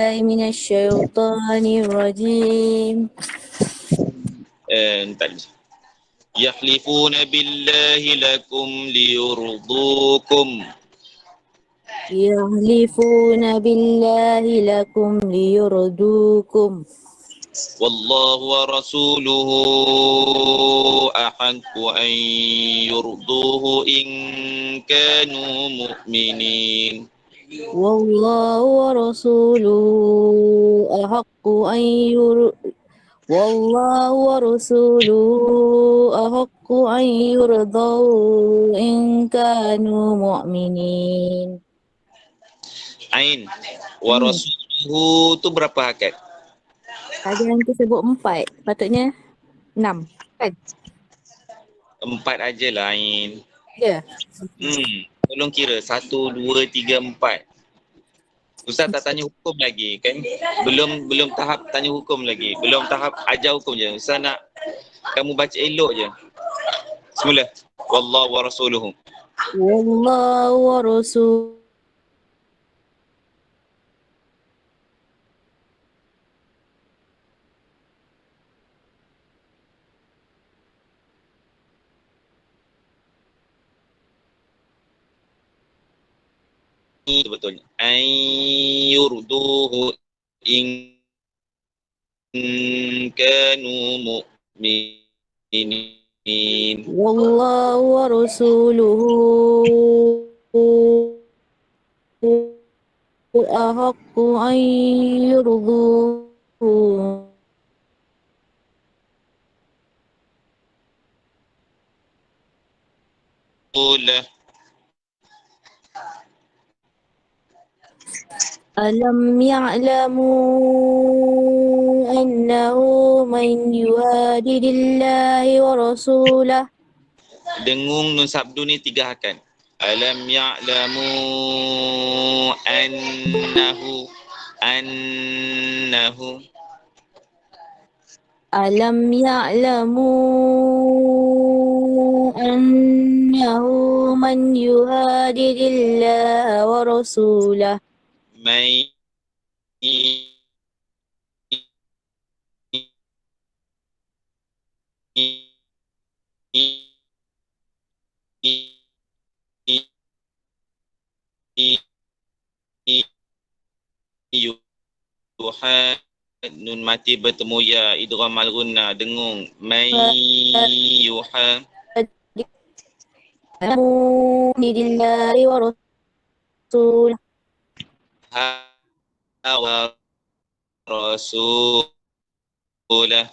من الشيطان الرجيم. انتهى. يحلفون بالله لكم ليرضوكم يحلفون بالله لكم ليرضوكم والله ورسوله أحق أن يرضوه إن كانوا مؤمنين. والله ورسوله أحق أن ير والله ورسوله أحق أن يرضوا إن كانوا مؤمنين. Ain wa rasuluhu tu berapa hakat? Tadi yang tu sebut 4, patutnya 6 kan? 4 ajalah Ain. Ya. Tolong kira 1, 2, 3, 4. Ustaz tak tanya hukum lagi kan? Belum tahap tanya hukum lagi. Belum tahap ajar hukum je. Ustaz nak kamu baca elok je. Semula. Wallahu wa rasuluhu. Wallahu warasuluhu Ini betul. Ayyurduhu in kanu mu'minin. Wallahu warasuluhu ahaqqu an yurduhu. Qula Alam ya'lamu annahu man yuhadidillahi wa rasulah. dengung nun sabdu ni 3 hakan. Alam ya'lamu annahu Alam ya'lamu annahu man yuhadidillahi wa rasulah. may yuha nun mati bertemu ya idgham al gunna dengung may yuha Yuhadidillahi wa rasulah. wa rasulah.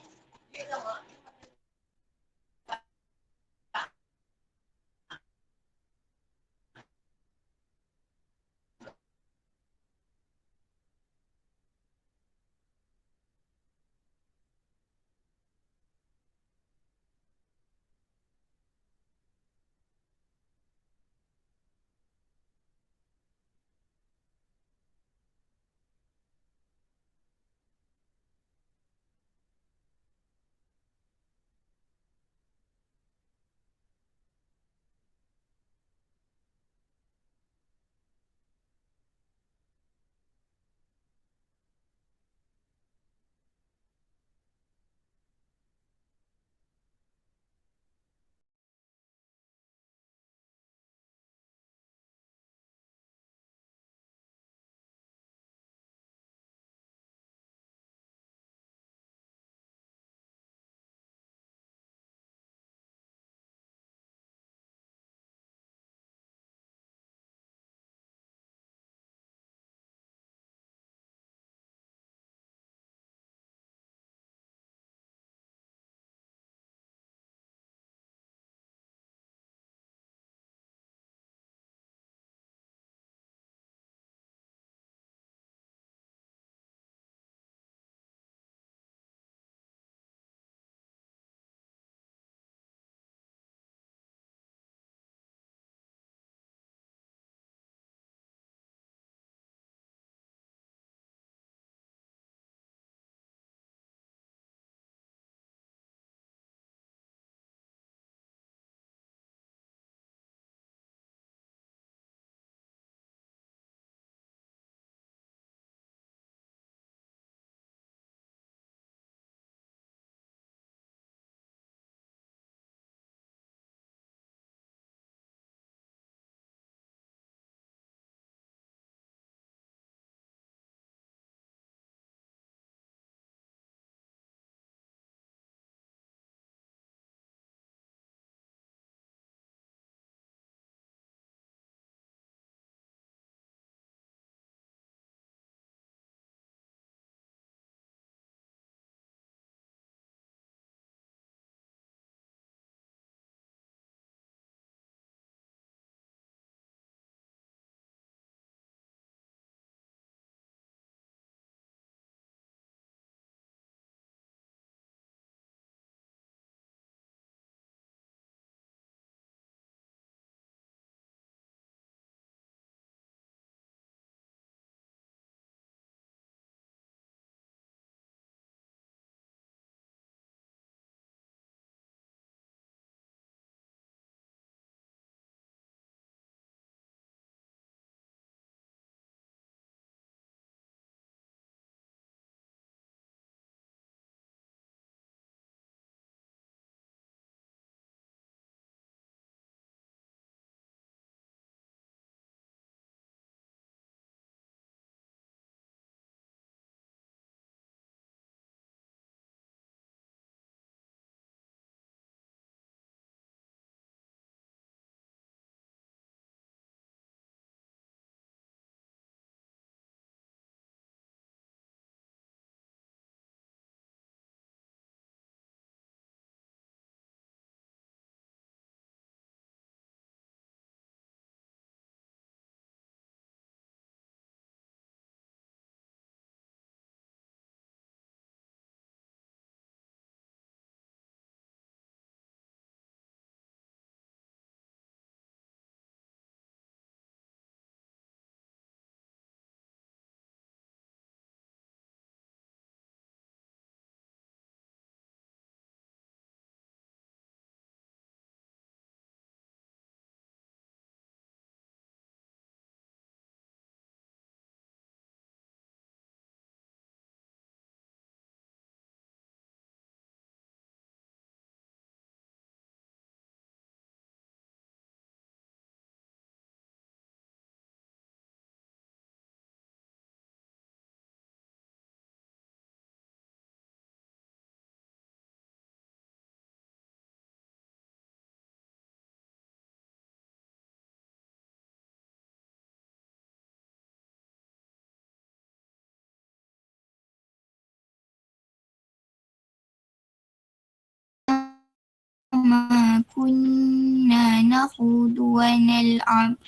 إنما كنا نخوض ونلعب.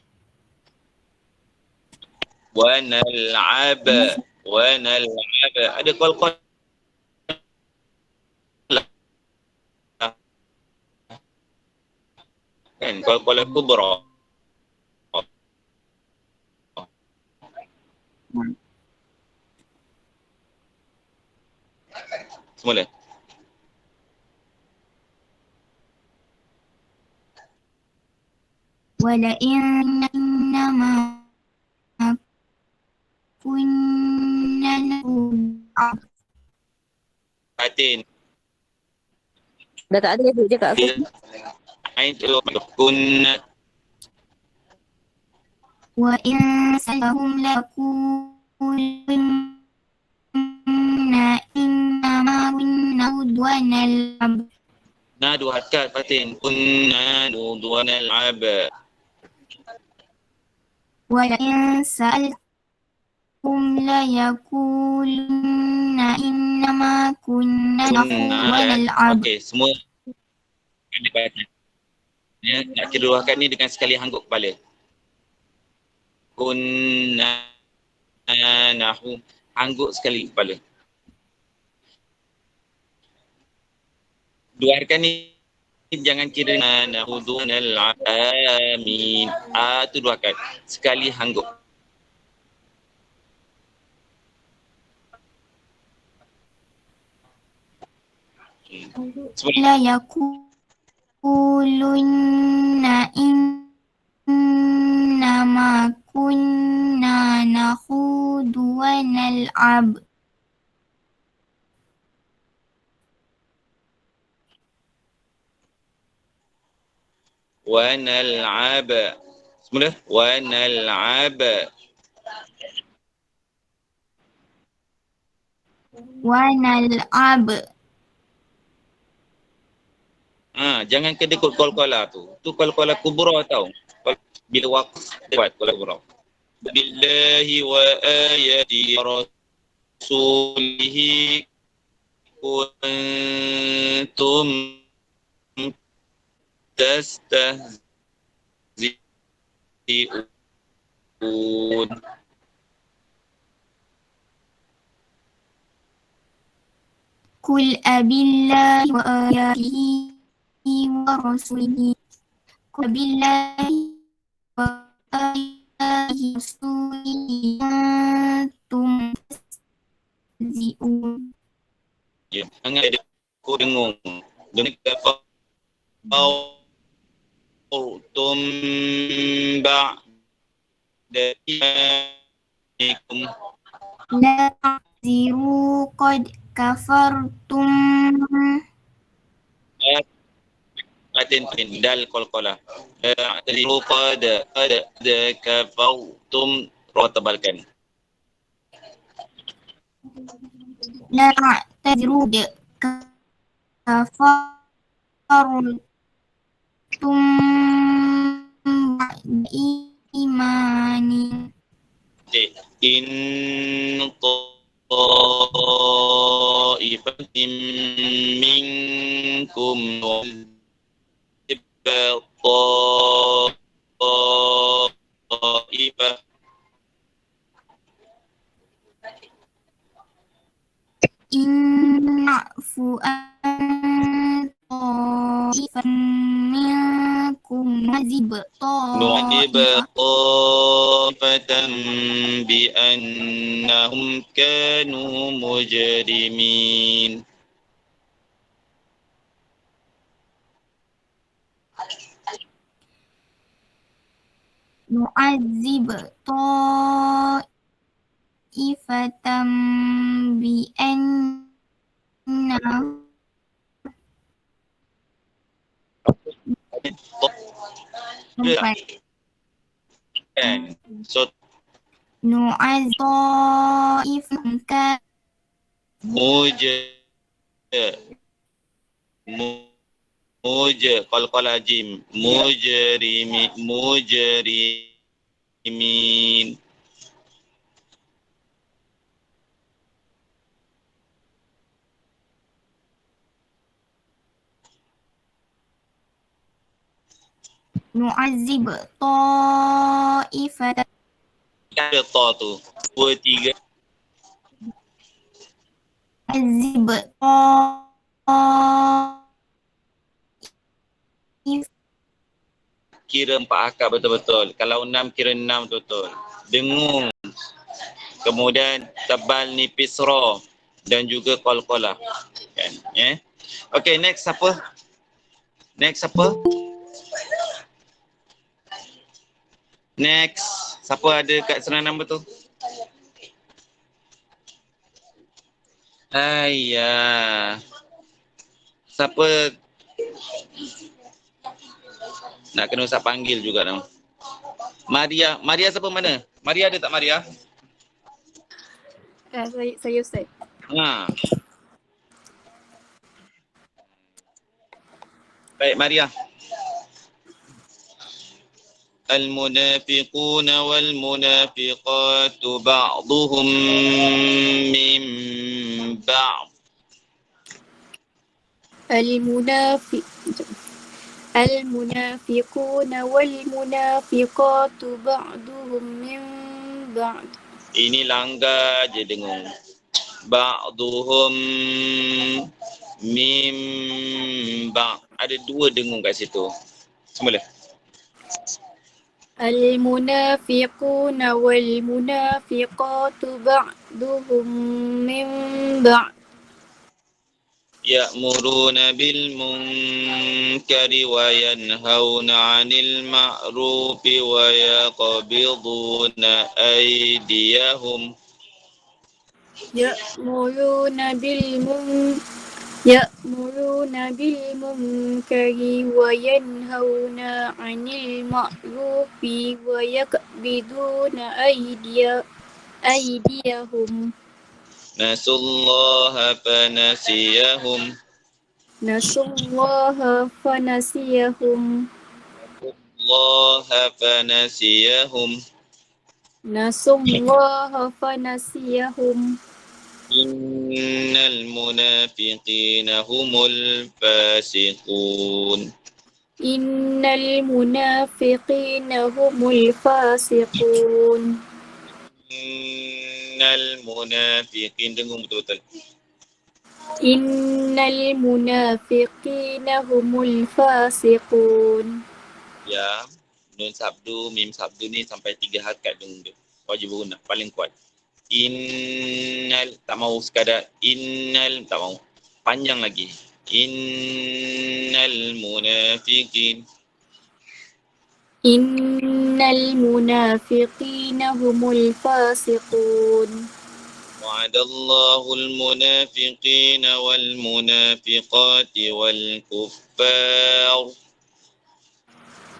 ونلعب. ونلعب. Ada kol-kol kan? Kol-kol kubra. Semula. ولئن إنما كنا نلعب. Fatin. Dah tak ada lagi je kat aku. Ain tu kunna. وإن سألهم ليقولن إنما كنا نخوض ونلعب. Nah, dua harakat Fatin. Kunna nudu wa nal'ab. ولئن سألتهم ليقولن إنما كنا نخوض ونلعب. Okey, semua ada baca. Ya, nak kira dua harakat ni dengan sekali hangguk kepala. Kunna nahu. Hangguk sekali kepala. Dua harakat ni jangan kira nahudu nal'ab. Amin. Tu dua harakat. Sekali hangguk. ليقولن إنما كنا نخوض ونلعب. Wa nal'ab. Semula. Wa nal'ab. ونلعب. Jangan kena ikut kol-kola tu. Tu kol-kola kubra tau. Bila waktu buat kol kubra. Billahi wa ayati rasulihi kuntum tastahzi'un. قل أبالله وآياته ورسوله. قل بالله وآياته ورسوله كنتم تستهزئون. Ya, jangan ada ku dengung. Dengan kata tum ba'da imanikum. لا تعتذروا قد كفرتم. Atin dal qalqalah. Ta'tadiru qad kafartum. Ra tebalkan. لا تعتذروا كفرتم بعد إيمانكم. Okay. In ta'ifatin minkum ta'ifah. إن نعفو عن طائفة منكم نعذب نعذب طائفة. طائفة بأنهم كانوا مجرمين. نعذب طائفة بأنهم So نعذب طائفة qalqala jim mujrimin. نعذب طائفة Ada ta tu. 2, 3. نعذب طائفة Kira 4 akar betul-betul. Kalau 6 kira 6 betul-betul. Dengung. Kemudian tebal nipis ra dan juga qalqalah. Kan? Okay, next siapa? Next siapa? Next. Siapa ada kat serenam betul? Ayah. Siapa nak kena usah panggil juga nama. Maria. Maria siapa mana? Maria ada tak Maria? Saya Ustaz. Ha. Baik Maria. المنافقون والمنافقات بعضهم من بعض المنافقون والمنافقات بعضهم من بعض. Ini langgar je dengung. Ba'duhum mim ba'. Ada 2 dengung kat situ. Semula. المنافقون والمنافقات بعضهم من بعض. يأمرون بالمنكر وينهون عن المعروف ويقبضون أيديهم يأمرون بالمنكر وينهون عن المعروف ويقبضون أيديهم. نسوا الله فنسيهم نسوا الله فنسيهم. الله فنسيهم نسوا الله فنسيهم. إن المنافقين هم الفاسقون إن المنافقين هم الفاسقون. إن المنافقين dengung betul-betul. إن المنافقين هم الفاسقون. Ya, nun sabdu, mim sabdu ni sampai 3 harakat dengung dia. Wajib guna, paling kuat. Innal, tak mau sekadar innal, tak mau. Panjang lagi. Innal munafiqin. إن المنافقين هم الفاسقون. وعد الله المنافقين والمنافقات والكفار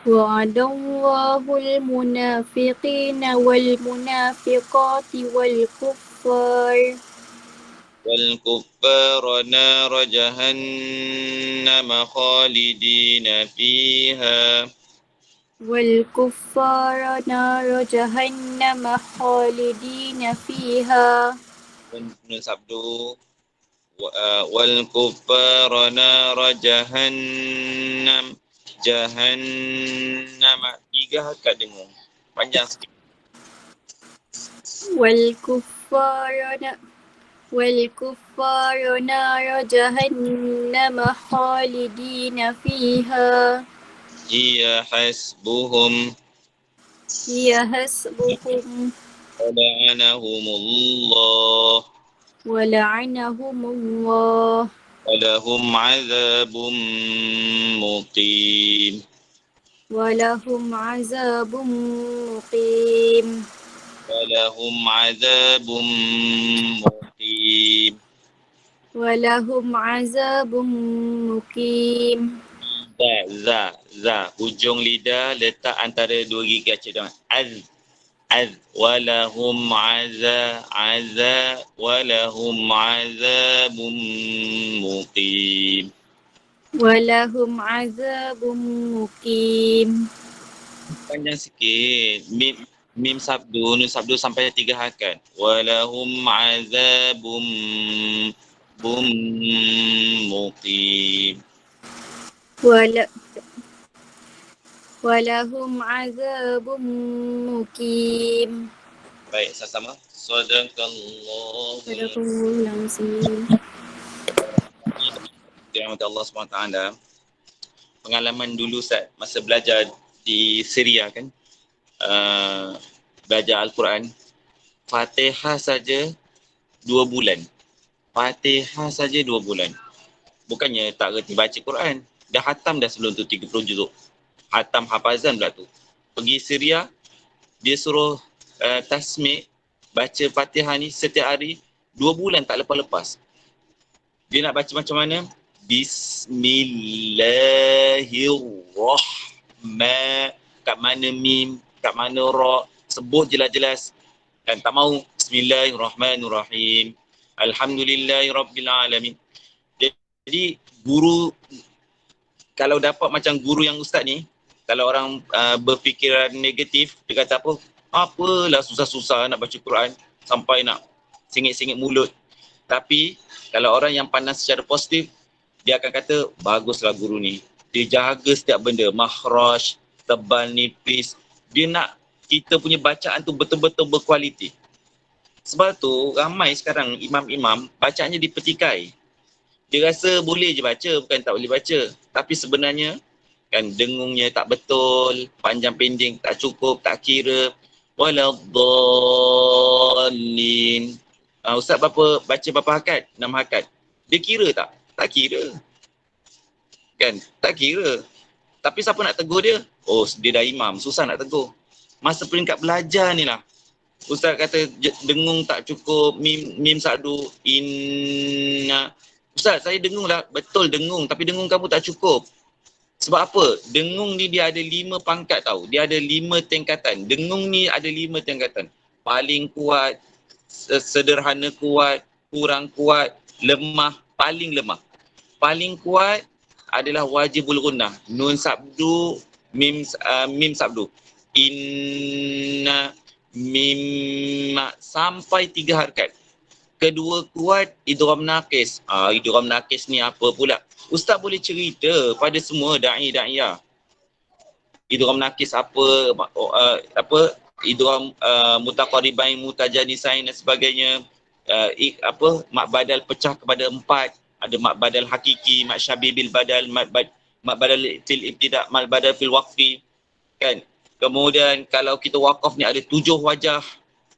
وعد الله المنافقين والمنافقات والكفار نار جهنم خالدين فيها والكفار نار جهنم خالدين فيها. Sabdu والكفار نار جهنم 3 harakat dengung. Panjang sikit. والكفار نار جهنم خالدين فيها. هي حسبهم ولعنهم الله ولهم عذاب مقيم ولهم عذاب مقيم. ولهم عذاب مقيم ولهم عذاب مقيم. Za. Hujung lidah letak antara 2 gigi kecil dengan az. Walahum walahum azabum muqim. ولهم عذاب مقيم. Panjang sikit. Mim sabdu, nun sabdu sampai 3 harakat. Walahum azabum muqim. walahum azabun mukim. Baik, sama-sama. Sadaqallahul Sadaqallahul azim. dirahmati Allah SWT. Pengalaman dulu Ustaz, masa belajar di Syria kan, belajar Al-Quran, Fatihah saja 2 bulan. Fatihah saja 2 bulan. Bukannya tak reti baca Quran. Dah hatam dah sebelum tu 30 juzuk. Hatam hafazan pula tu. Pergi Syria, dia suruh tasmik baca Fatihah ni setiap hari 2 bulan tak lepas-lepas. Dia nak baca macam mana? Bismillahirrahmanirrahim. Kat mana mim, kat mana ra, sebut jelas-jelas. Dan tak mau Bismillahirrahmanirrahim. Alhamdulillahirabbilalamin. Jadi guru, kalau dapat macam guru yang ustaz ni, kalau orang berfikiran negatif, dia kata apa? Apalah susah-susah nak baca Quran sampai nak singit-singit mulut. Tapi kalau orang yang pandang secara positif, dia akan kata baguslah guru ni. Dia jaga setiap benda, makhraj, tebal, nipis. Dia nak kita punya bacaan tu betul-betul berkualiti. Sebab tu ramai sekarang imam-imam bacaannya dipetikai. Dia rasa boleh je baca, bukan tak boleh baca. Tapi sebenarnya kan dengungnya tak betul, panjang pendek tak cukup, tak kira. Waladhdallin. Ustaz baca berapa hakat? 6 hakat. Dia kira tak? Tak kira. Kan? Tak kira. Tapi siapa nak tegur dia? Oh, dia dah imam, susah nak tegur. Masa peringkat belajar ni lah. Ustaz kata dengung tak cukup, mim sadu, inna. Ustaz, saya dengung lah. Betul dengung, tapi dengung kamu tak cukup. Sebab apa? Dengung ni dia ada 5 pangkat tau. Dia ada 5 tingkatan. Dengung ni ada 5 tingkatan. Paling kuat, sederhana kuat, kurang kuat, lemah, paling lemah. Paling kuat adalah wajibul gunnah. Nun sabdu, mim sabdu. Inna, mim, sampai 3 harakat. Kedua kuat, idgham naqis. Idgham naqis ni apa pula? Ustaz boleh cerita pada semua da'i-da'iyah. Idgham naqis apa, idgham mutaqaribain, mutajanisain dan sebagainya. Mak badal pecah kepada 4. Ada mak badal hakiki, mak syabibil badal, mak badal fil ibtida', mak badal fil waqfi. Kan? Kemudian kalau kita wakaf ni ada 7 wajah,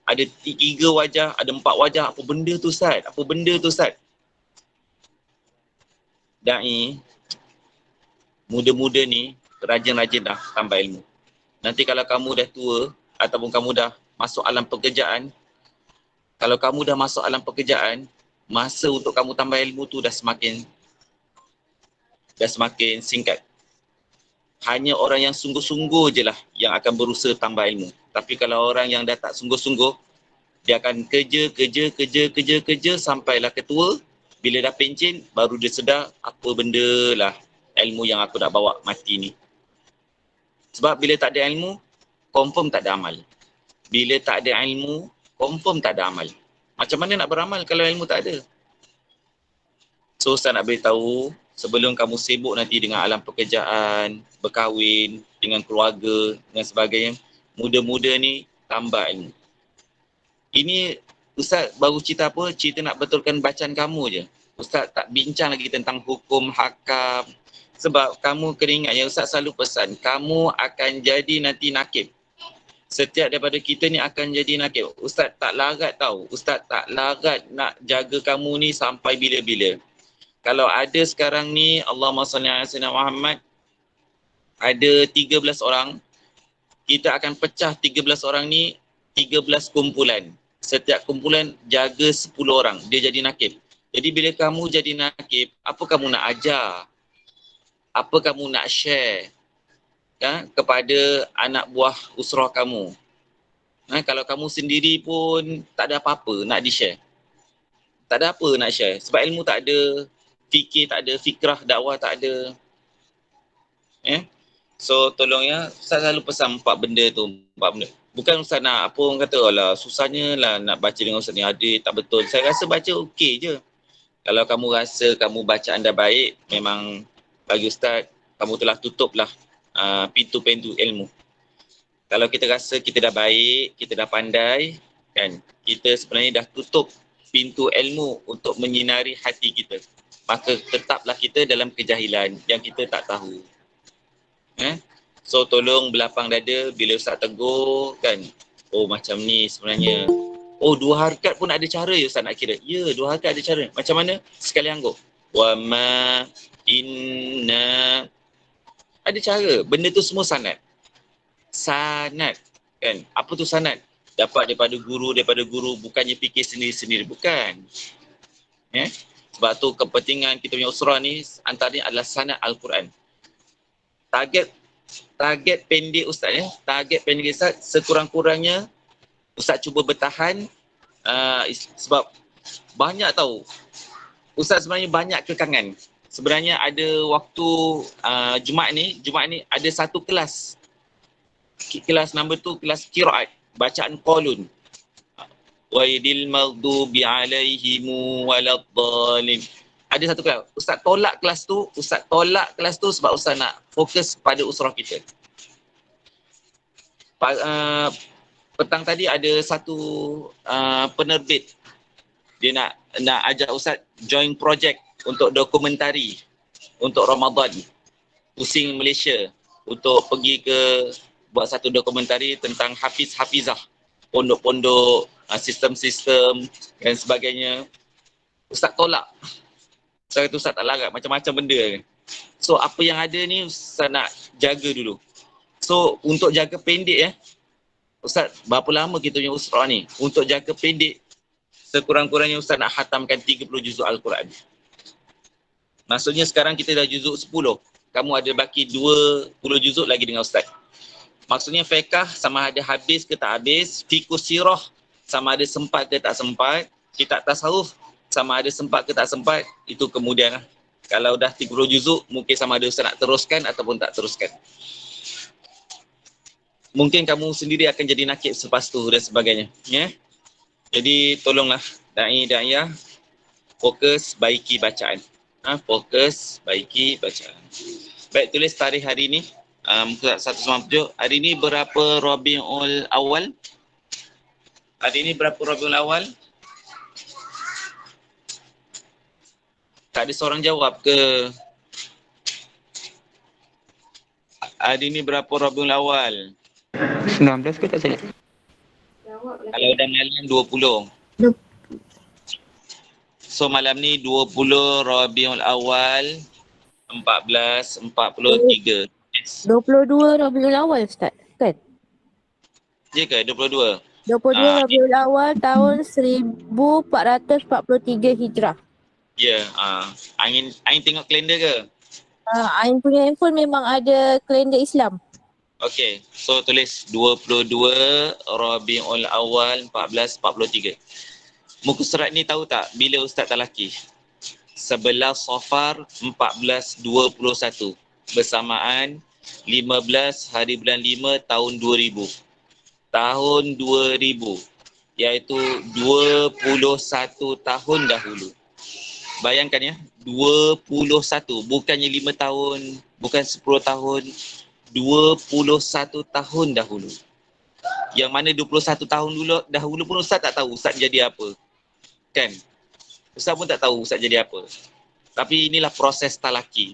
ada 3 wajah, ada 4 wajah. Apa benda tu Ustaz? Apa benda tu Ustaz? Da'i, muda-muda ni, rajin-rajin dah tambah ilmu. Nanti kalau kamu dah tua, ataupun kamu dah masuk alam pekerjaan, kalau kamu dah masuk alam pekerjaan, masa untuk kamu tambah ilmu tu dah semakin singkat. Hanya orang yang sungguh-sungguh je lah yang akan berusaha tambah ilmu. Tapi kalau orang yang dah tak sungguh-sungguh, dia akan kerja sampailah ketua. Bila dah pencen, baru dia sedar apa benda lah ilmu yang aku nak bawa mati ni. Sebab bila tak ada ilmu, confirm tak ada amal. Bila tak ada ilmu, confirm tak ada amal. Macam mana nak beramal kalau ilmu tak ada? So, saya nak beritahu, sebelum kamu sibuk nanti dengan alam pekerjaan, berkahwin, dengan keluarga dan sebagainya, muda-muda ni tambah ilmu. Ini Ustaz baru cerita apa? Cerita nak betulkan bacaan kamu je. Ustaz tak bincang lagi tentang hukum, hakam. Sebab kamu kena ingat yang Ustaz selalu pesan, kamu akan jadi nanti nakib. Setiap daripada kita ni akan jadi nakib. Ustaz tak larat tahu. Ustaz tak larat nak jaga kamu ni sampai bila-bila. Kalau ada sekarang ni, Allahumma salli ala sayyidina Muhammad, ada 13 orang, kita akan pecah 13 orang ni 13 kumpulan. Setiap kumpulan jaga 10 orang. Dia jadi nakib. Jadi bila kamu jadi nakib, apa kamu nak ajar? Apa kamu nak share kepada anak buah usrah kamu? Kalau kamu sendiri pun tak ada apa-apa nak di-share. Tak ada apa nak share. Sebab ilmu tak ada, fikir tak ada, fikrah dakwah tak ada. So tolong ya, Ustaz selalu pesan 4 benda tu. 4 benda. Bukan Ustaz nak apa orang kata, alah susahnya lah nak baca dengan Ustaz ni, adik tak betul. Saya rasa baca okey je. Kalau kamu rasa kamu bacaan dah baik, memang bagi Ustaz, kamu telah tutup lah pintu-pintu ilmu. Kalau kita rasa kita dah baik, kita dah pandai, kan, kita sebenarnya dah tutup pintu ilmu untuk menyinari hati kita. Maka tetaplah kita dalam kejahilan yang kita tak tahu. So tolong belapang dada bila Ustaz tegur, kan, oh macam ni sebenarnya. Oh 2 harakat pun ada cara ya Ustaz nak kira. Ya, 2 harakat ada cara. Macam mana? Sekali angguk. Wa ma inna. Ada cara. Benda tu semua sanad. Sanad, kan? Apa tu sanad? Dapat daripada guru, bukannya fikir sendiri-sendiri, bukan. Sebab tu kepentingan kita punya usrah ni antaranya adalah sanad Al-Quran. Target pendek Ustaz target pendek Ustaz sekurang-kurangnya Ustaz cuba bertahan sebab banyak tahu Ustaz sebenarnya banyak kekangan. Sebenarnya ada waktu Jumaat ni ada satu kelas number tu kelas qiraat, bacaan qalun. Waidil maghdubi alaihimu waladdallin. Ada satu kelas. Ustaz tolak kelas tu sebab Ustaz nak fokus pada usrah kita. Petang tadi ada satu penerbit. Dia nak ajak Ustaz join project untuk dokumentari untuk Ramadan. Pusing Malaysia untuk pergi ke buat satu dokumentari tentang Hafizah, pondok-pondok, sistem-sistem dan sebagainya. Ustaz tolak. Ustaz kata Ustaz tak larat, macam-macam benda. So apa yang ada ni Ustaz nak jaga dulu. So untuk jaga pendek Ustaz, berapa lama kita punya usrah ni? Untuk jaga pendek, sekurang-kurangnya Ustaz nak khatamkan 30 juzuk Al-Quran. Maksudnya sekarang kita dah juzuk 10. Kamu ada baki 20 juzuk lagi dengan Ustaz. Maksudnya fiqh sama ada habis ke tak habis, fiqh sirah sama ada sempat ke tak sempat, kitab tasawuf sama ada sempat ke tak sempat, itu kemudian lah. Kalau dah 30 juzuk, mungkin sama ada Ustaz nak teruskan ataupun tak teruskan. Mungkin kamu sendiri akan jadi nakib selepas tu dan sebagainya. Jadi tolonglah da'i-da'iyah fokus baiki bacaan. Fokus baiki bacaan. Baik, tulis tarikh hari ni. Muka 197. Hari ni berapa Rabiul Awal? Hari ni berapa Rabiul Awal? Tak ada seorang jawab ke? Hari ni berapa Rabiul Awal? 19 ke tak saya? Kalau dah malam 20. So malam ni 20 Rabiul Awal 1443. 22 Rabiul Awal Ustaz, kan? Ya ke 22? 22 Rabiul Awal tahun 1443 Hijrah. Ya, Ain tengok kalender ke? Ain punya handphone memang ada kalender Islam. Okey, so tulis 22 Rabiul Awal 1443. Muka surat ni tahu tak bila Ustaz talaki? 11 Safar 1421 bersamaan 15 hari bulan 5 tahun 2000. Tahun 2000 iaitu 21 tahun dahulu. Bayangkan ya, 21, bukannya 5 tahun, bukan 10 tahun, 21 tahun dahulu. Yang mana 21 tahun dahulu pun Ustaz tak tahu Ustaz jadi apa. Kan? Ustaz pun tak tahu Ustaz jadi apa. Tapi inilah proses talaki.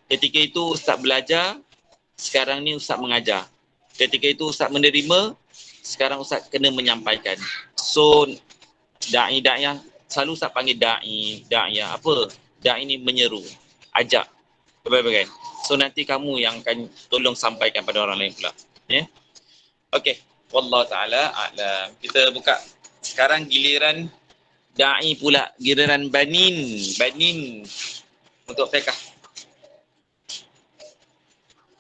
Ketika itu Ustaz belajar, sekarang ni Ustaz mengajar. Ketika itu Ustaz menerima, sekarang Ustaz kena menyampaikan. So, da'i-da'iyah, selalu Ustaz panggil da'i-da'iyah. Apa? Da'i ni menyeru, ajak. Baik-baik. So, nanti kamu yang akan tolong sampaikan pada orang lain pula. Okey. Wallahu ta'ala a'lam. Kita buka. Sekarang giliran da'i pula. Giliran banin. Banin untuk fiqh.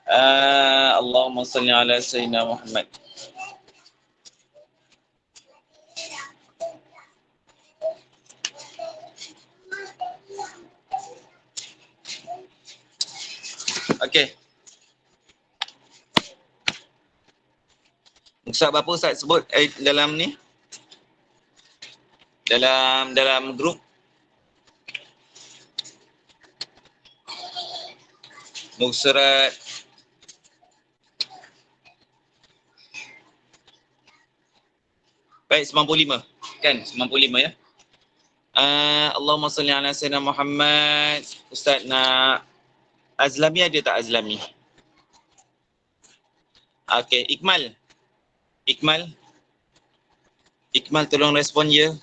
Allahumma salli ala Sayyidina Muhammad. Okey. Ustaz berapa Ustaz sebut dalam ni? Dalam grup? Muka surat Baik, 95. Kan, 95 ya. Allahumma salli ala sayyidina Muhammad. Ustaz nak Azlami ada tak Azlami? Okey, Ikmal. Ikmal tolong respon je.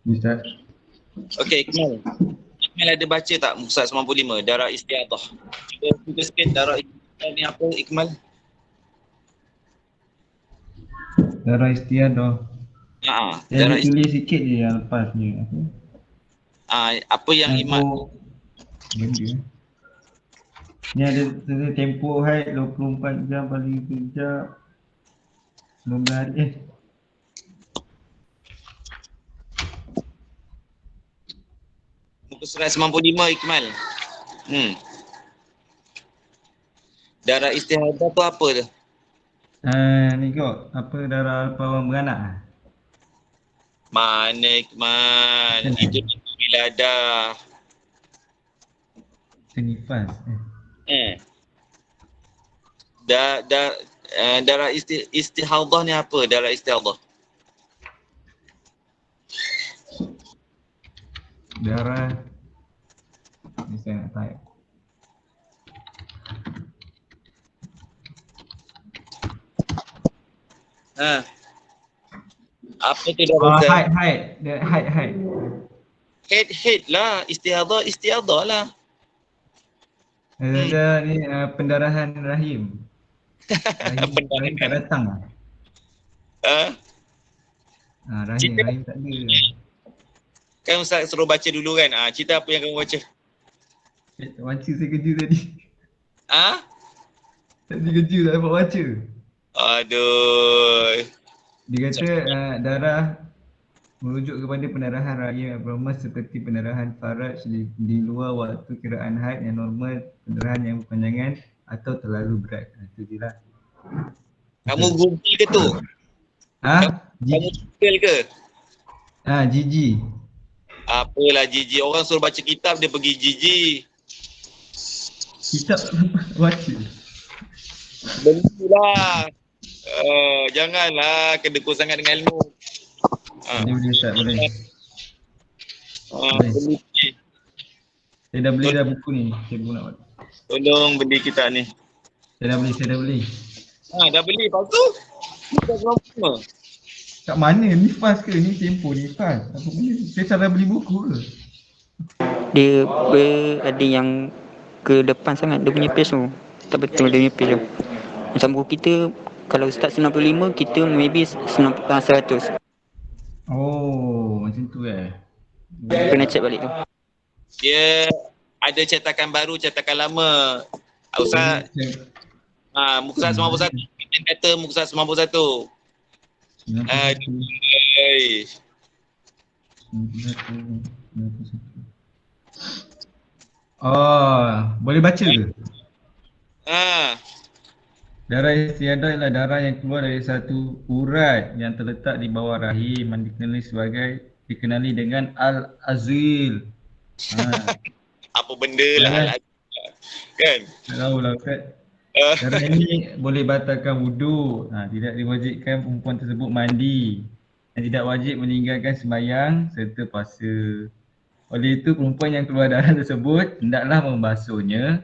Ustaz. Okey, Ikmal. Ikmal ada baca tak muka surat 95, darah istiadah? Cuba sikit darah istiadah ni apa, Ikmal? Darah istiadah. Darah Saya tulis sikit je yang lepas ni. apa yang Iman? Benda. Ni ada tempoh haid 24 jam paling kejap 19 hari. Muka surat 95 Ikmal. Darah istiadah tu apa tu? Ni kot, apa darah pawang beranak. Mana Ikmal? Itu wiladah. Nifas. Darah istihadah ni apa? Darah istihadah. Darah ni saya nak type. Apa tu darah? Haid. Head lah. Istihadah lah. Ada ni pendarahan rahim. Rahim tak datang. Rahim tak ada. Kan Ustaz suruh baca dulu kan? Cerita apa yang kamu baca? Baca saya kerja tadi. Tadi kerja tak dapat baca. Aduh. Dia kata darah merujuk kepada pendarahan rahim abnormal seperti pendarahan faraj di luar waktu kiraan haid yang normal, pendarahan yang berpanjangan atau terlalu berat. Itu je lah. Kamu Google ke tu? Kamu Google ke? Gigi. Apalah Gigi, orang suruh baca kitab dia pergi Gigi. Kitab baca. Belilah. Janganlah kedekut sangat dengan ilmu. Boleh Ustaz, boleh. Beli. Saya dah beli dah buku ni. Saya pun nak. Tolong beli kitab ni. Saya dah beli. Dah beli, lepas tu? Bukan semua. Kat mana? Nifas ke? Ni tempoh Nifas. Apa benda? Saya salah beli buku ke? Dia ada yang ke depan sangat dia punya page tu. Tak betul dia punya page tu. Macam buku kita, kalau start 95, kita maybe 100. Oh, macam tu Kena check balik tu. Dia ada cetakan baru, cetakan lama. Ustaz, muka surat 91. Kita kata muka surat 91. Aduh. Boleh baca ke? Darah istiadah ialah darah yang keluar dari satu urat yang terletak di bawah rahim yang dikenali dengan al-azil. Apa benda lah kan? Tak tahulah Ustaz. Darah ini boleh batalkan wuduk. Tidak diwajibkan perempuan tersebut mandi dan tidak wajib meninggalkan sembahyang serta puasa. Oleh itu perempuan yang keluar darah tersebut hendaklah membasuhnya,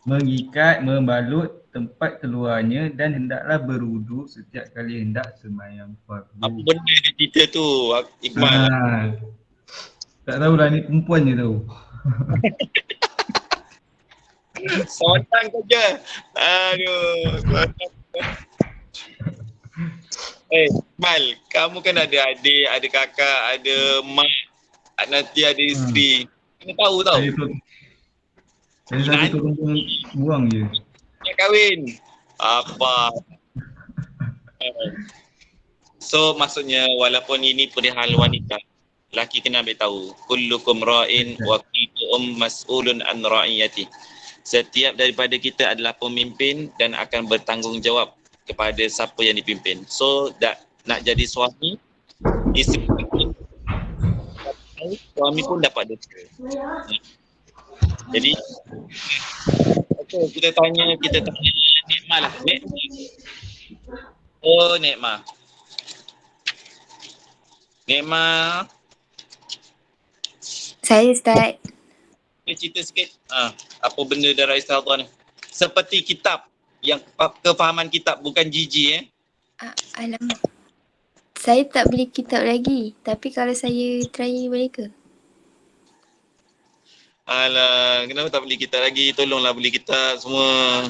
mengikat, membalut tempat keluarnya dan hendaklah berwuduk setiap kali hendak sembahyang fardu. Apa benda dia cerita tu, Iqmal? Tak tahulah, ni perempuan je tahu. Sonang saja. Aduh. Iqmal, kamu kan ada adik, ada kakak, ada mak, nanti ada isteri. Kena tahu tau. Saya satu perempuan buang je. Nak kahwin. Apa? So maksudnya walaupun ini perihal wanita, lelaki kena ambil tahu. Kullukum ra'in wa kullukum mas'ulun an ra'iyati. Setiap daripada kita adalah pemimpin dan akan bertanggungjawab kepada siapa yang dipimpin. So nak jadi suami, isteri suami pun dapat dosa. Jadi kita tanya Nikmah lah. Nikmah. Oh Nikmah. Nikmah, Saya start. cerita sikit. Apa benda darah istihadah ni? Seperti kitab yang kefahaman kitab, bukan jijik Alamak. Saya tak beli kitab lagi. Tapi kalau saya try boleh ke? Alah, kenapa tak beli kitab lagi? Tolonglah beli kitab semua.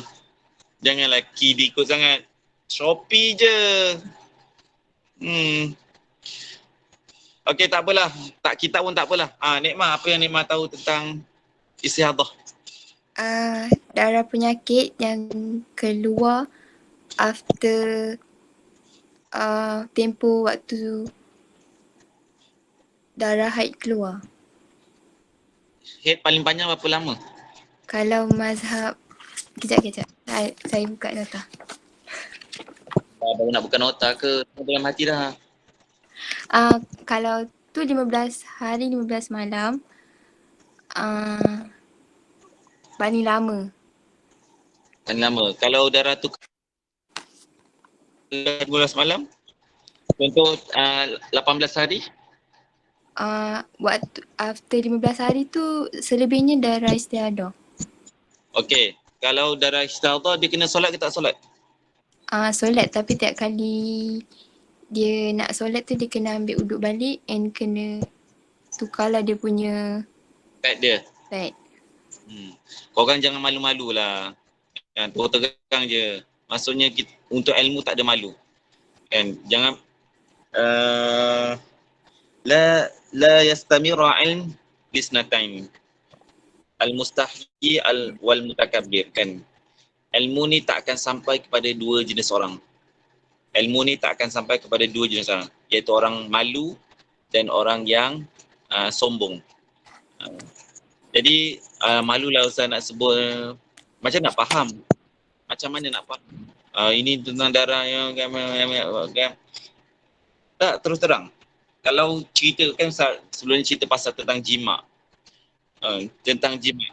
Janganlah kid ikut sangat. Shopee je. Okey, tak apalah. Tak kitab pun tak apalah. Nikmah, apa yang Nikmah tahu tentang istihadah? Darah penyakit yang keluar after tempoh waktu darah haid keluar. Haid paling panjang berapa lama? Kalau mazhab, kejap. Saya buka nota. Baru nak buka nota ke? Dalam hati dah. Kalau tu 15 hari 15 malam, paling lama. Paling lama. Kalau darah tu 12 malam, contoh 18 hari, Waktu after 15 hari tu selebihnya darah istihadah. okey. Kalau darah istihadah, dia kena solat ke tak solat? Solat, tapi tiap kali dia nak solat tu dia kena ambil uduk balik and kena tukarlah dia punya Pad dia. pad. Korang jangan malu-malu lah. Terus terang je. Maksudnya untuk ilmu tak ada malu. Kan? Jangan la yastamira ilm lisnatain. Al-mustahyi wal mutakabbir, kan. Ilmu ni tak akan sampai kepada dua jenis orang. Ilmu ni tak akan sampai kepada dua jenis orang, iaitu orang malu dan orang yang sombong. Jadi malulah Ustaz nak sebut, macam nak faham. Macam mana nak faham? Ini tentang darah yang tak, terus terang. Kalau cerita kan sebelum cerita pasal tentang jima. Tentang jima.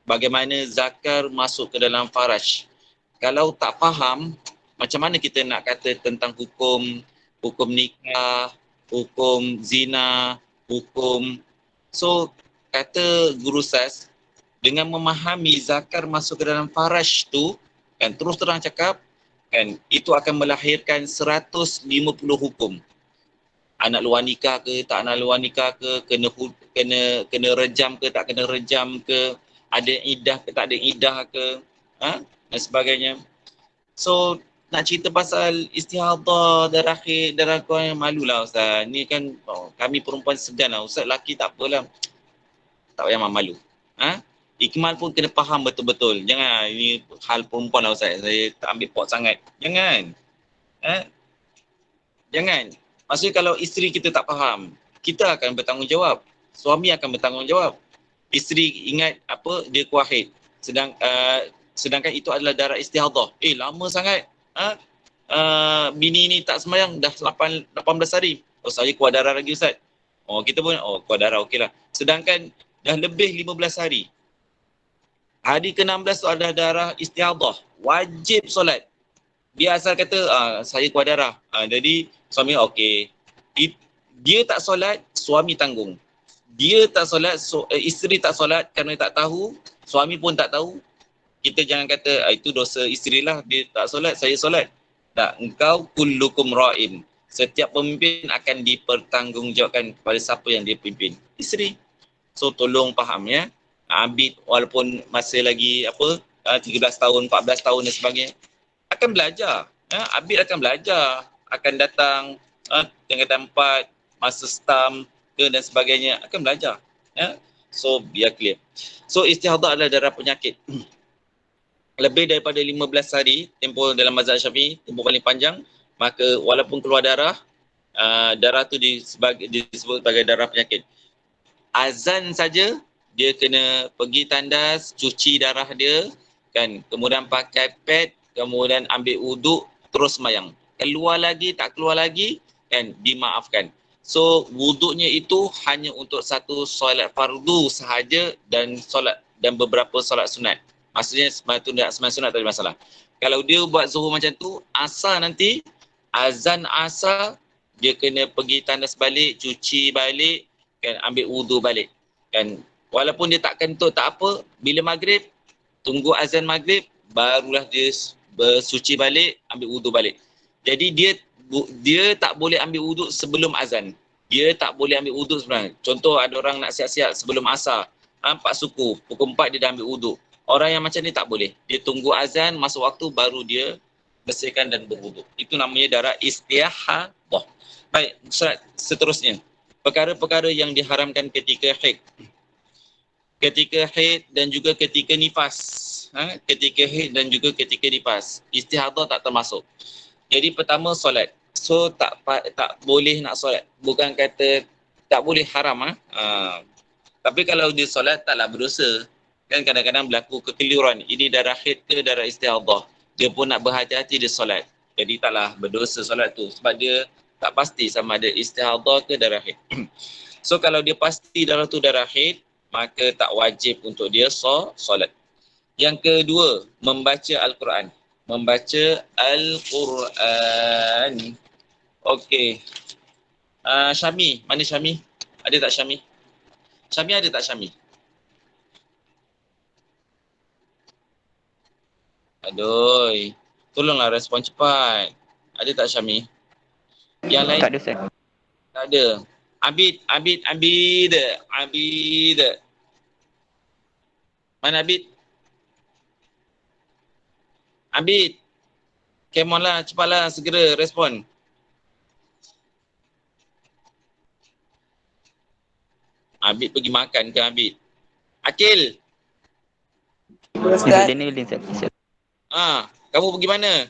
Bagaimana zakar masuk ke dalam faraj. Kalau tak faham, macam mana kita nak kata tentang hukum nikah, hukum zina, hukum. So, kata Guru Sas, dengan memahami zakar masuk ke dalam faraj tu, kan, terus terang cakap, kan, itu akan melahirkan 150 hukum. Anak luar nikah ke, tak anak luar nikah ke, kena rejam ke, tak kena rejam ke, ada iddah ke, tak ada iddah ke, dan sebagainya. So, nak cerita pasal istihadah, darah haid, darah kau yang malulah Ustaz. Ni kan kami perempuan segan lah. Ustaz lelaki tak apalah. Tak payah malu. Ikmal pun kena faham betul-betul. Jangan, ini hal perempuan lah Ustaz. Saya tak ambil pot sangat. Jangan. Jangan. Maksudnya kalau isteri kita tak faham, kita akan bertanggungjawab. Suami akan bertanggungjawab. Isteri ingat apa, dia kuah haid. Sedangkan itu adalah darah istihadah. Lama sangat. Bini ni tak sembahyang dah 18 hari. Saya kuah darah lagi Ustaz. Kita pun kuah darah okeylah. Sedangkan dah lebih 15 hari. Hari ke-16 tu adalah darah istihadah. Wajib solat. Dia asal kata saya kuah darah. Jadi suami okey. Dia tak solat, suami tanggung. Dia tak solat, isteri tak solat kerana tak tahu, suami pun tak tahu. Kita jangan kata itu dosa isteri lah, dia tak solat, saya solat. Tak, engkau kullukum ra'in. Setiap pemimpin akan dipertanggungjawabkan kepada siapa yang dia pimpin. Isteri. So tolong faham ya. Abid walaupun masih lagi 13 tahun, 14 tahun dan sebagainya, akan belajar. Abid akan belajar, akan datang tingkatan 4, masa stam dan sebagainya, akan belajar. So biar clear. So istihadah adalah darah penyakit. Lebih daripada 15 hari tempoh dalam mazhab Syafi'i, tempoh paling panjang, maka walaupun keluar darah, darah tu disebut sebagai darah penyakit. Azan saja dia kena pergi tandas, cuci darah dia, kan, kemudian pakai pad, kemudian ambil wuduk, terus sembahyang. Keluar lagi, tak keluar lagi, kan, dimaafkan. So wuduknya itu hanya untuk satu solat fardu sahaja dan beberapa solat sunat. Maksudnya sembahyang sunat tak ada masalah. Kalau dia buat zuhur macam tu, asar nanti, azan asar dia kena pergi tandas balik, cuci balik, kan, ambil wudu balik. Kan, walaupun dia tak kentut tak apa, bila maghrib, tunggu azan maghrib, barulah dia bersuci balik, ambil wudu balik. Jadi dia tak boleh ambil wudu sebelum azan. Dia tak boleh ambil wudu sebenarnya. Contoh ada orang nak siap-siap sebelum asar, 4 suku, pukul 4 dia dah ambil wudu. Orang yang macam ni tak boleh. Dia tunggu azan, masuk waktu baru dia bersihkan dan berwudu. Itu namanya darah istihadah. Baik, seterusnya. Perkara-perkara yang diharamkan ketika haid. Ketika haid dan juga ketika nifas. Ketika haid dan juga ketika nifas. Istihadah tak termasuk. Jadi pertama solat. So tak boleh nak solat. Bukan kata tak boleh haram. Tapi kalau dia solat taklah berdosa. Kan kadang-kadang berlaku kekeliruan. Ini darah haid ke darah istihadah. Dia pun nak berhati-hati dia solat. Jadi taklah berdosa solat tu. Sebab dia tak pasti sama ada istihadah ke darah haid. So kalau dia pasti darah tu darah haid, maka tak wajib untuk dia solat. Yang kedua, membaca Al-Quran. Membaca Al-Quran. Okey. Syami, mana Syami? Ada tak Syami? Syami ada tak Syami? Aduh, tolonglah respon cepat. Ada tak Syami? Yang lain? Tak ada Ustaz. Tak ada. Abid. Mana Abid? Abid. Come on lah, cepatlah, segera respon. Abid pergi makan ke Abid? Akil. Ustaz Daniel Ustaz. Kamu pergi mana?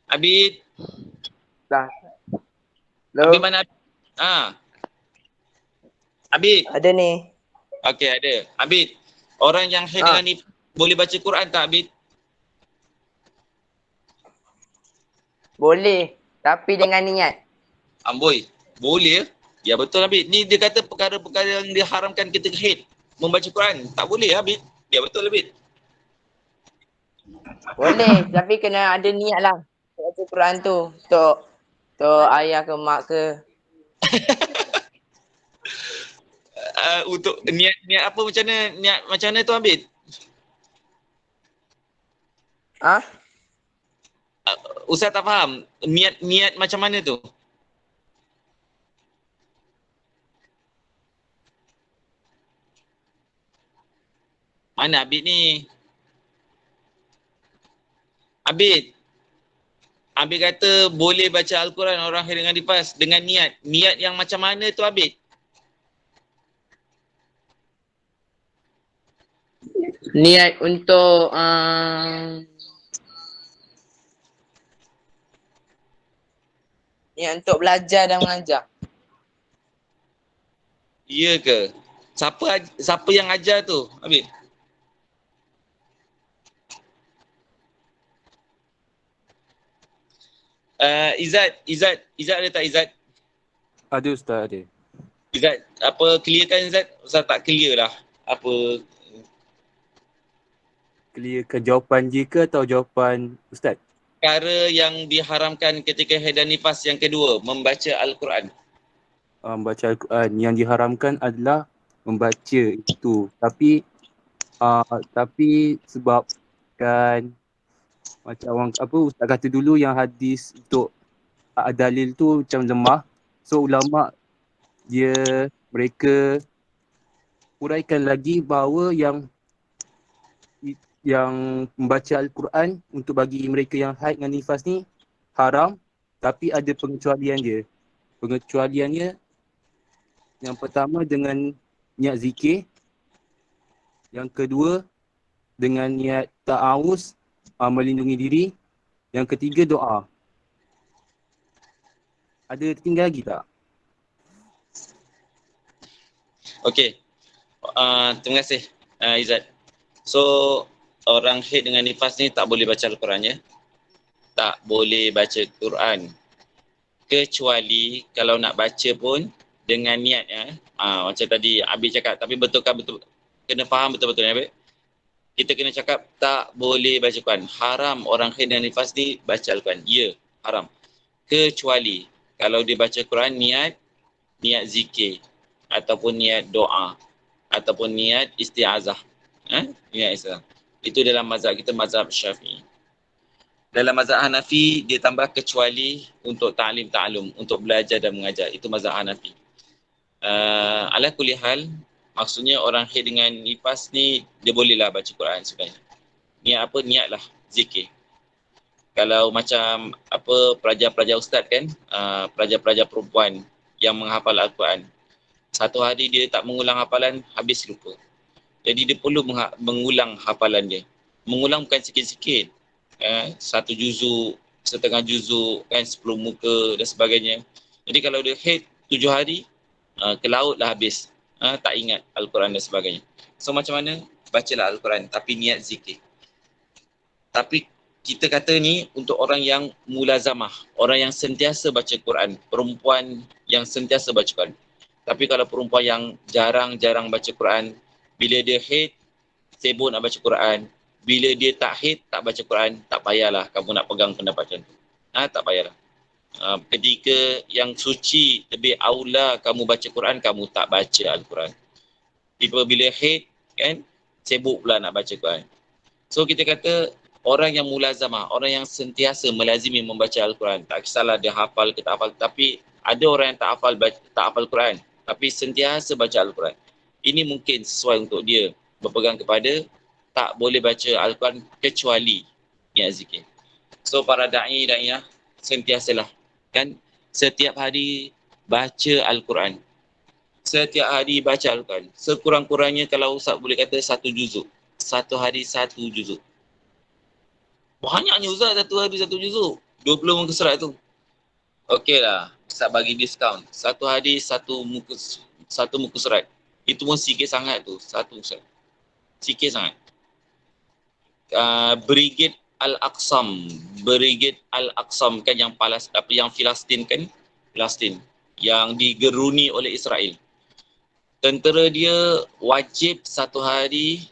Abid. Dah. Abid Hello. mana? Abid. Ada ni. Okey, ada. Abid, orang yang haid dengan ni boleh baca Quran tak Abid? Boleh. Tapi dengan niat. Amboi, boleh? Ya betul Abid. Ni dia kata perkara-perkara yang diharamkan ketika haid. Membaca Quran. Tak boleh Abid. Ya betul Abid. Boleh. Tapi kena ada niat lah. Baca Quran tu. Untuk ayah ke mak ke. Untuk niat apa macam mana? Niat macam mana tu Abid? Ustaz tak faham. Niat macam mana tu? Mana Abid ni? Abid kata boleh baca Al-Quran orang haid dengan nifas dengan niat. Niat yang macam mana tu Abid? Niat untuk niat untuk belajar dan mengajar. Ya ke? Siapa yang ajar tu Abid? Izzat ada tak Izzat? Ada Ustaz, ada. Izzat, apa clearkan Izzat? Ustaz tak clear lah. Apa? Clearkan jawapan je ke atau jawapan Ustaz? Perkara yang diharamkan ketika haid dan nifas yang kedua, membaca Al-Quran. Membaca Al-Quran. Yang diharamkan adalah membaca itu. Tapi sebabkan macam orang Ustaz kata dulu yang hadis untuk dalil tu macam lemah. So ulama mereka uraikan lagi bahawa yang membaca Al-Quran untuk bagi mereka yang haid dengan nifas ni haram, tapi ada pengecualian dia. Pengecualiannya yang pertama dengan niat zikir, yang kedua dengan niat ta'awuz, melindungi diri, yang ketiga doa. Ada tinggal lagi tak? Okey. Terima kasih Izzat. So orang haid dengan nifas ni tak boleh baca Al-Quran ya. Tak boleh baca Quran. Kecuali kalau nak baca pun dengan niat ya. Macam tadi Abid cakap, tapi betul kena faham betul-betul ya Abid. Kita kena cakap tak boleh baca Quran. Haram orang haid dan nifas ni baca Al-Quran. Ya, haram. Kecuali kalau dia baca Quran niat zikir ataupun niat doa ataupun niat isti'azah. Niat isti'azah. Itu dalam mazhab kita, mazhab Syafi'i. Dalam mazhab Hanafi, dia tambah kecuali untuk ta'lim ta'lum, untuk belajar dan mengajar. Itu mazhab Hanafi. Ala kulli hal, maksudnya orang haid dengan nifas ni, dia bolehlah baca Quran sebenarnya. Niat apa? Niatlah zikir. Kalau macam pelajar-pelajar ustaz kan, pelajar-pelajar perempuan yang menghafal Al-Quran. Satu hari dia tak mengulang hafalan, habis lupa. Jadi dia perlu mengulang hafalan dia. Mengulang bukan sikit-sikit. Satu juzuk, setengah juzuk, kan 10 muka dan sebagainya. Jadi kalau dia haid 7 hari, ke laut lah habis. Tak ingat Al-Quran dan sebagainya. So macam mana? Bacalah Al-Quran tapi niat zikir. Tapi kita kata ni untuk orang yang mulazamah, orang yang sentiasa baca Quran, perempuan yang sentiasa baca Quran. Tapi kalau perempuan yang jarang-jarang baca Quran, bila dia haid, sibuk nak baca Quran. Bila dia tak haid, tak baca Quran, tak payahlah kamu nak pegang pendapat macam tu. Tak payahlah. Ketika yang suci, lebih aula kamu baca Quran, kamu tak baca Al-Quran. Bila haid, kan, sibuk pula nak baca Quran. So kita kata, orang yang mulazamah, orang yang sentiasa melazimi membaca Al-Quran, tak kisahlah dia hafal ke tak hafal, tapi ada orang yang tak hafal Quran, tapi sentiasa baca Al-Quran. Ini mungkin sesuai untuk dia berpegang kepada tak boleh baca Al-Quran kecuali niat zikir. So para da'i-da'iyah sentiasalah, kan, setiap hari baca Al-Quran. Setiap hari baca Al-Quran. Sekurang-kurangnya kalau Ustaz boleh kata 1 juzuk. Satu hari 1 juzuk. Banyaknya Ustaz, satu hari 1 juzuk. 20 muka surat tu. Okey lah, Ustaz bagi diskaun. Satu hari satu muka surat. Itu pun sikit sangat tu, 1 surat. Sikit sangat. Brigade Al-Aqsam. Brigade Al-Aqsam kan yang yang Filastin kan? Filastin. Yang digeruni oleh Israel. Tentera dia wajib satu hari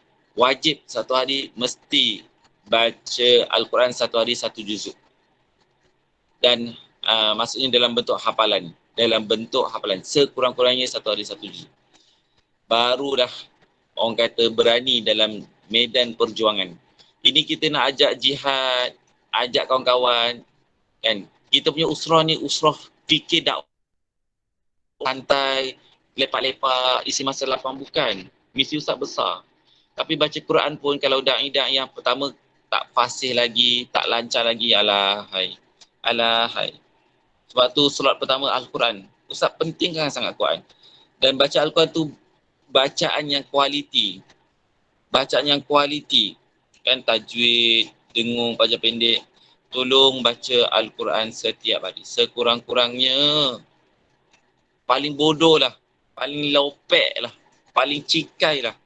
mesti baca Al-Quran 1 hari 1 juzuk. Dan maksudnya dalam bentuk hafalan. Sekurang-kurangnya 1 hari 1 juzuk. Baru dah orang kata berani dalam medan perjuangan. Ini kita nak ajak jihad, ajak kawan-kawan, kan. Kita punya usrah ni usrah fikir dakwah. Santai, lepak-lepak, isi masa lapang, bukan. Misi Ustaz besar. Tapi baca Quran pun kalau da'i-da'i yang pertama tak fasih lagi, tak lancar lagi, alahai. Sebab tu solat pertama Al-Quran. Ustaz pentingkan sangat Quran. Dan baca Al-Quran tu bacaan yang kualiti. Kan tajwid, dengung, panjang pendek. Tolong baca Al-Quran setiap hari. Sekurang-kurangnya, paling bodoh lah, paling lopek lah, paling cikai lah.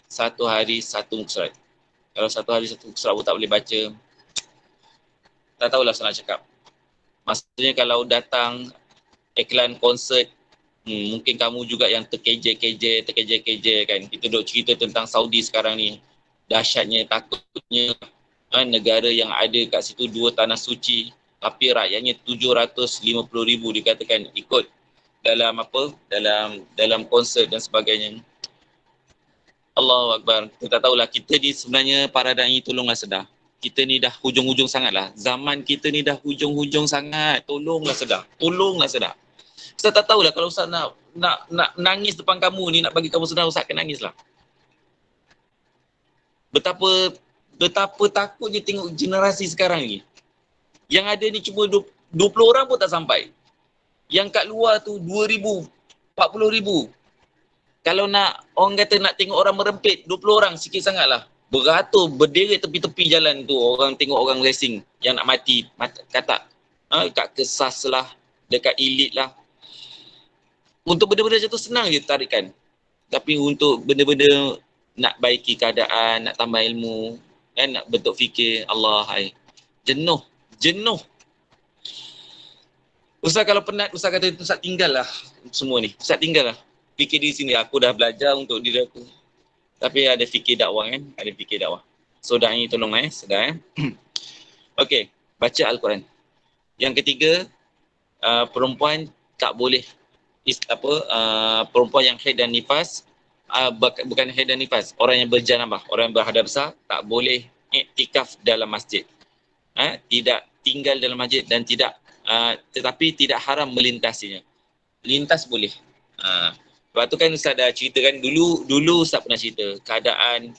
1 hari 1 muka surat. Kalau 1 hari 1 muka surat pun tak boleh baca, tak tahulah saya nak cakap. Maksudnya kalau datang iklan konsert, mungkin kamu juga yang terkeje-keje kan. Kita duk cerita tentang Saudi sekarang ni. Dahsyatnya, takutnya negara yang ada kat situ 2 tanah suci, tapi rakyatnya 750,000 dikatakan ikut dalam dalam konsert dan sebagainya. Allahu Akbar. Kita tahulah kita ni sebenarnya para da'i, tolonglah sedar. Kita ni dah hujung-hujung sangat lah. Zaman kita ni dah hujung-hujung sangat. Tolonglah sedar. Ustaz tak tahulah kalau Ustaz nak nangis depan kamu ni, nak bagi kamu sedar, Ustaz akan nangis lah. Betapa takutnya tengok generasi sekarang ni. Yang ada ni cuma 20 orang pun tak sampai. Yang kat luar tu 2,000, 40,000. Kalau nak, orang kata nak tengok orang merempit, 20 orang sikit sangat lah. Beratur, berdiri tepi-tepi jalan tu, orang tengok orang racing yang nak mati. Kata, kat Kesas lah, dekat Elite lah. Untuk benda-benda macam tu senang je tarikan. Tapi untuk benda-benda nak baiki keadaan, nak tambah ilmu, kan, nak bentuk fikir, Allah, jenuh. Ustaz kalau penat, Ustaz kata, Ustaz tinggal lah semua ni. Ustaz tinggal lah. Fikir di sini, aku dah belajar untuk diri aku. Tapi ada fikir dakwah kan, ada fikir dakwah. So da'i tolong sedar Okey, baca Al-Quran. Yang ketiga, perempuan tak boleh perempuan yang haid dan nifas, bukan haid dan nifas, orang yang berjanabah, orang yang berhadas besar tak boleh iktikaf dalam masjid. Tidak tinggal dalam masjid dan tetapi tidak haram melintasinya. Lintas boleh. Sebab tu kan Ustaz dah cerita kan, dulu Ustaz pernah cerita keadaan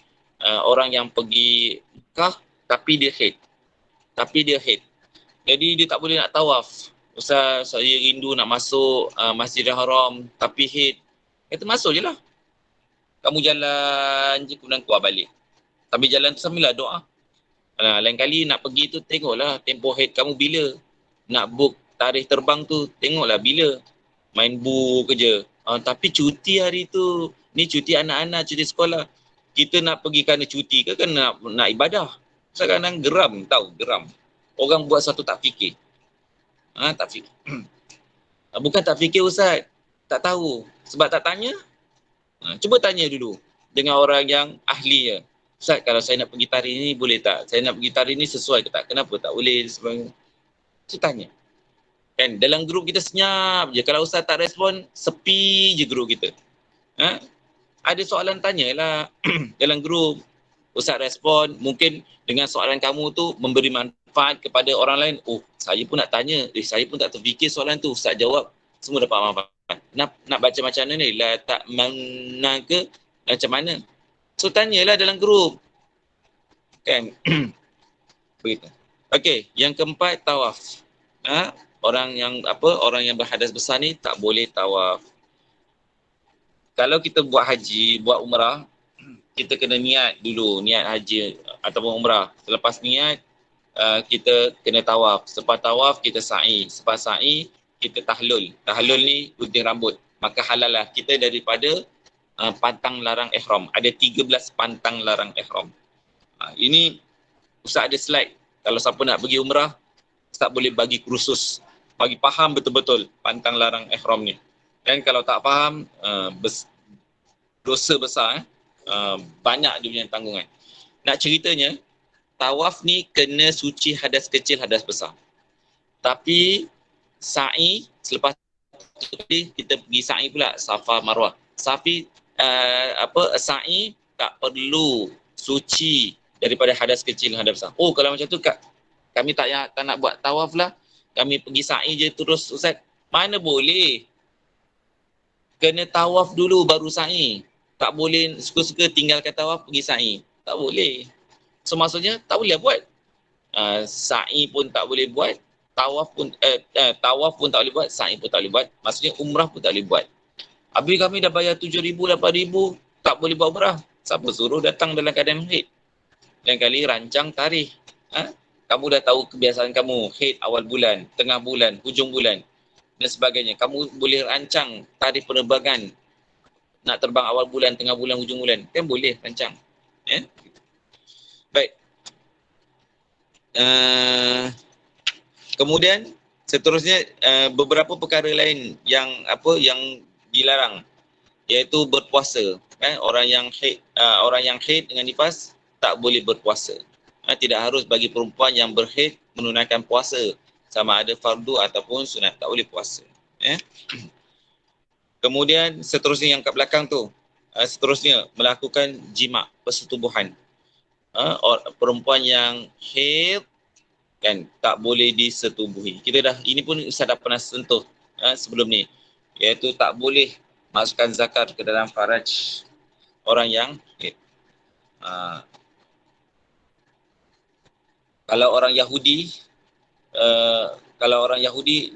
orang yang pergi Mekah tapi dia haid. Jadi dia tak boleh nak tawaf. Ustaz, saya rindu nak masuk Masjidil Haram tapi haid. Kata masuk je lah. Kamu jalan je kemudian keluar balik. Tapi jalan tu sambillah doa. Lain kali nak pergi tu tengoklah tempoh haid kamu bila. Nak book tarikh terbang tu tengoklah bila. Main book kerja. Tapi cuti hari tu, ni cuti anak-anak, cuti sekolah. Kita nak pergi kerana cuti ke kan nak ibadah. Kadang-kadang geram. Orang buat satu tak fikir. Tak fikir. Bukan tak fikir Ustaz. Tak tahu. Sebab tak tanya. Cuba tanya dulu dengan orang yang ahli ya. Ustaz, kalau saya nak pergi tarikh ni boleh tak? Saya nak pergi tarikh ni sesuai ke tak? Kenapa tak boleh? Sebagainya. Saya tanya. Kan dalam grup kita senyap je. Kalau Ustaz tak respon, sepi je grup kita. Ada soalan tanyalah dalam grup. Ustaz respon, mungkin dengan soalan kamu tu memberi manfaat kepada orang lain. Oh, saya pun nak tanya. Saya pun tak terfikir soalan tu. Ustaz jawab, semua dapat manfaat. Nak baca macam mana ni? La tak mana ke? Macam mana? So tanyalah dalam grup. Kan? Begitu. Okey, yang keempat tawaf. Orang yang berhadas besar ni tak boleh tawaf. Kalau kita buat haji, buat umrah, kita kena niat dulu, niat haji ataupun umrah. Selepas niat, kita kena tawaf. Selepas tawaf, kita sa'i. Selepas sa'i, kita tahlul. Tahlul ni gunting rambut. Maka halal lah kita daripada pantang larang ihram. Ada 13 pantang larang ihram. Ini Ustaz ada slide. Kalau siapa nak pergi umrah, Ustaz boleh bagi kursus. Bagi faham betul-betul pantang larang ihram ni. Dan kalau tak faham, dosa besar. Banyak dia punya tanggungan. Nak ceritanya, tawaf ni kena suci hadas kecil, hadas besar. Tapi sa'i, selepas tu kita pergi sa'i pula, Safa Marwah. Sa'i tak perlu suci daripada hadas kecil, hadas besar. Oh, kalau macam tu kami tak nak buat tawaf lah. Kami pergi sa'i je terus Ustaz. Mana boleh? Kena tawaf dulu baru sa'i. Tak boleh suka-suka tinggalkan tawaf pergi sa'i. Tak boleh. So maksudnya tak boleh buat. Sa'i pun tak boleh buat. Tawaf pun tak boleh buat. Sa'i pun tak boleh buat. Maksudnya umrah pun tak boleh buat. Habis kami dah bayar 7,000, 8,000. Tak boleh buat umrah. Siapa suruh datang dalam keadaan haid? Lain kali rancang tarikh. Kamu dah tahu kebiasaan kamu, haid awal bulan, tengah bulan, hujung bulan dan sebagainya. Kamu boleh rancang tarikh penerbangan. Nak terbang awal bulan, tengah bulan, hujung bulan. Kan boleh rancang. Baik. Kemudian seterusnya beberapa perkara lain yang dilarang, iaitu berpuasa. Orang yang haid dengan nifas tak boleh berpuasa. Tidak harus bagi perempuan yang berhaid menunaikan puasa, sama ada fardu ataupun sunat, tak boleh puasa. Kemudian seterusnya yang kat belakang tu, seterusnya melakukan jima', persetubuhan. Perempuan yang haid kan tak boleh disetubuhi. Ini pun Ustaz dah pernah sentuh sebelum ni, iaitu tak boleh masukkan zakar ke dalam faraj orang yang haid. Kalau orang Yahudi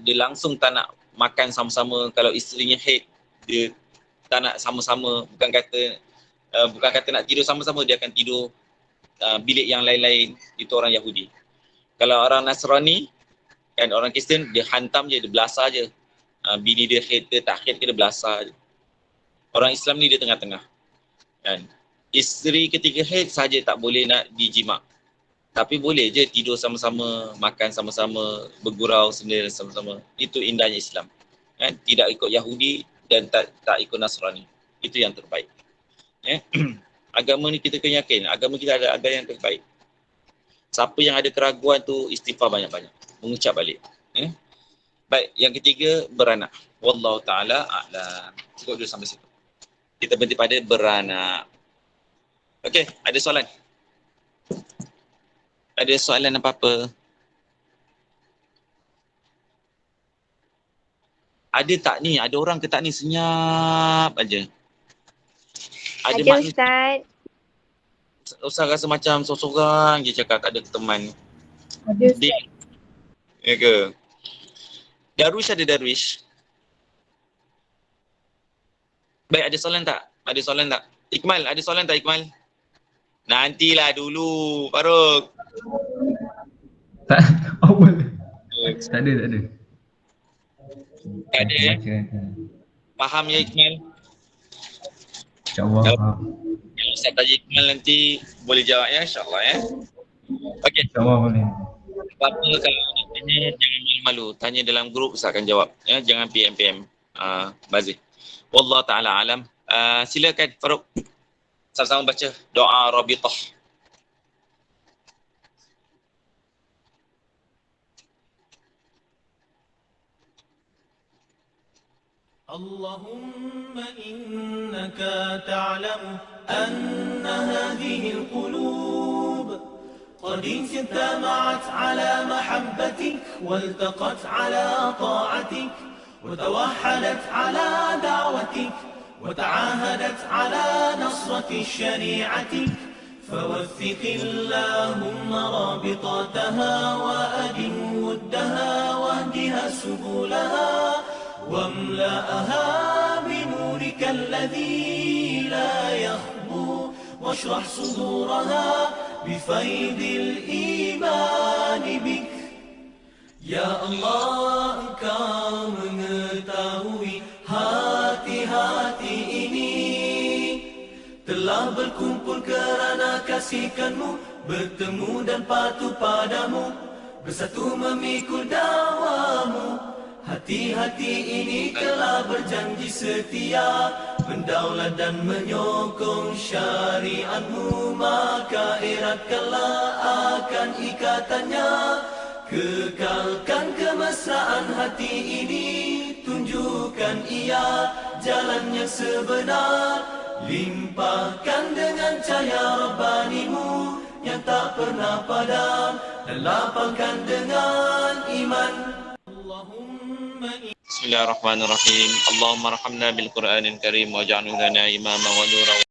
dia langsung tak nak makan sama-sama. Kalau isterinya haid, dia tak nak sama-sama. Bukan kata nak tidur sama-sama, dia akan tidur bilik yang lain-lain. Itu orang Yahudi. Kalau orang Nasrani, kan orang Kristian, dia hantam je, dia belasah je. Bini dia haid ke tak haid ke, dia belasah je. Orang Islam ni dia tengah-tengah. Kan? Isteri ketika haid saja tak boleh nak dijima'. Tapi boleh je tidur sama-sama, makan sama-sama, bergurau sendiri sama-sama. Itu indahnya Islam. Tidak ikut Yahudi dan tak ikut Nasrani. Itu yang terbaik. Agama ni kita kena yakin, agama kita ada agama yang terbaik. Siapa yang ada keraguan tu istighfar banyak-banyak, mengucap balik. Baik, yang ketiga beranak. Wallahu taala a'lam. Cukup dulu sampai situ. Kita berhenti pada beranak. Okey, ada soalan? Ada soalan apa-apa? Ada tak ni? Ada orang ke tak ni? Senyap aja. Ada makna- Ustaz. Ustaz rasa macam sorang-sorang je cakap, tak ada teman. Ada Ustaz. Ya ke? Darwish ada Darwish? Baik, ada soalan tak? Ada soalan tak? Ikmal, ada soalan tak Ikmal? Nantilah dulu, Faruk. Tak, awal. Tak ada. Tak ada eh? Faham ya Ikmal? InsyaAllah. Kalau Ustaz tanya Ikmal nanti boleh jawab ya, insyaAllah ya. Okey. InsyaAllah boleh. Apa kalau nak tanya, jangan malu-malu. Tanya dalam grup, Ustaz akan jawab. Ya, jangan PM. Bazir. Wallahu ta'ala alam. Silakan Faruk. Sama-sama baca doa Rabitah. اللهم إنك تعلم أن هذه القلوب قد اجتمعت على محبتك والتقت على طاعتك وتوحدت على دعوتك وتعاهدت على نصرة شريعتك فوثق اللهم رابطتها وأدم ودها واهدها سبلها واملأها بنورك الذي لا يخبو واشرح صدورها بفيض الإيمان بك Ya Allah, Engkau mengetahui hati-hati ini telah berkumpul kerana kasihkan-Mu, bertemu dan patuh padamu, bersatu memikul dakwamu. Hati-hati ini telah berjanji setia, mendaulat dan menyokong syariat-Mu, maka eratkanlah akan ikatannya. Kekalkan kemesraan hati ini, tunjukkan ia jalan yang sebenar. Limpahkan dengan cahaya Rabbani-Mu yang tak pernah padam, dan lapangkan dengan iman. Bismillahirrahmanirrahim. Allahumma rahamna bil Qur'anil Karim waj'alhu lana imama wa nura.